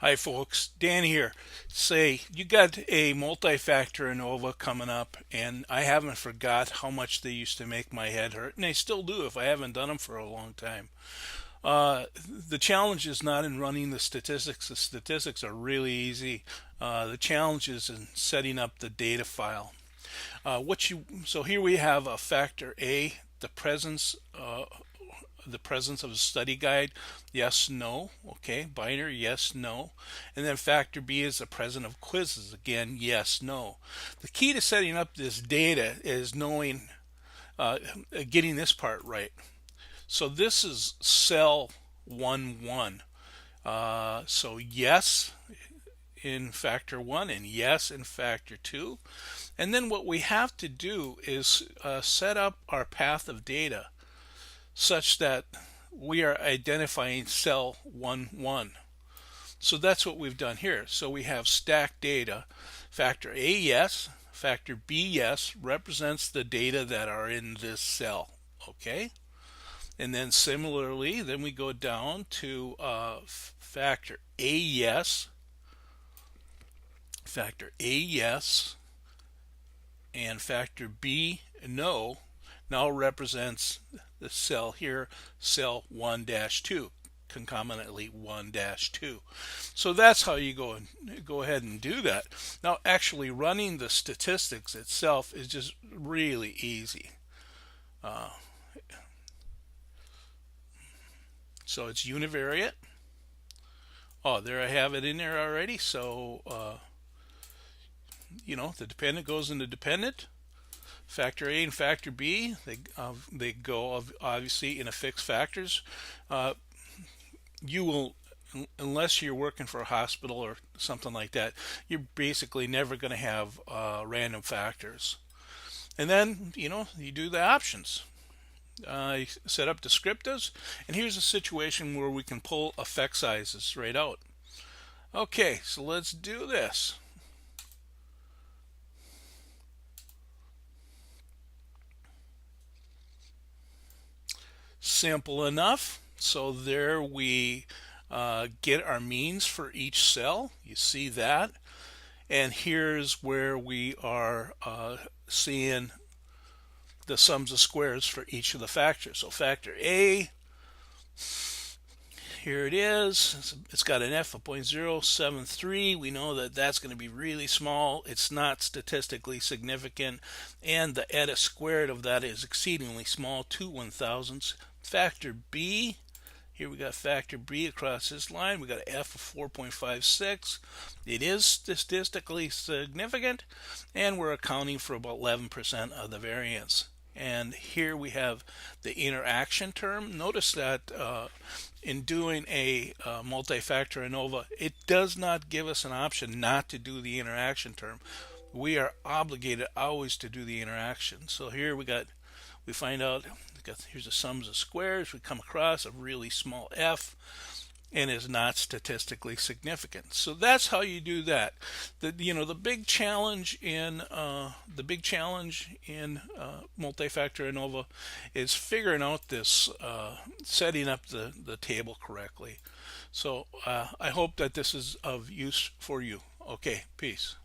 Hi folks, Dan here. Say, you got a multi-factor ANOVA coming up, and I haven't forgot how much they used to make my head hurt, and they still do if I haven't done them for a long time. The challenge is not in running the statistics. The statistics are really easy. The challenge is in setting up the data file. So here we have a factor A, the presence of a study guide, yes, no, okay, binary, yes, no. And then factor B is the presence of quizzes, again, yes, no. The key to setting up this data is knowing, getting this part right. So this is cell 1-1. So yes in factor 1 and yes in factor 2. And then what we have to do is set up our path of data such that we are identifying cell 1-1. So that's what we've done here. So we have stacked data. Factor A, yes. Factor B, yes, represents the data that are in this cell. Okay? And then similarly, then we go down to factor A, yes. Factor A, yes. And factor B, no, now represents the cell here, cell 1-2, concomitantly 1-2. So that's how you go ahead and do that. Now actually running the statistics itself is just really easy. So it's univariate. Oh, there I have it in there already. So the dependent goes into dependent. Factor A and factor B, they go obviously in a fixed factors. You will, unless you're working for a hospital or something like that, you're basically never going to have random factors. And then you do the options. You set up descriptives, and here's a situation where we can pull effect sizes right out. Okay, so let's do this. Simple enough. So there we get our means for each cell. You see that. And here's where we are seeing the sums of squares for each of the factors. So factor A, here it is. It's got an F of 0.073. We know that that's going to be really small. It's not statistically significant. And the eta squared of that is exceedingly small, 2/1000ths. Factor B, here we got factor B across this line. We got an F of 4.56. It is statistically significant, and we're accounting for about 11% of the variance. And here we have the interaction term. Notice that in doing a multi-factor ANOVA, it does not give us an option not to do the interaction term. We are obligated always to do the interaction. So here we find out, here's the sums of squares. We come across a really small f, and is not statistically significant. So that's how you do that. The big challenge in multi-factor ANOVA is figuring out this, setting up the table correctly. So I hope that this is of use for you. Okay, peace.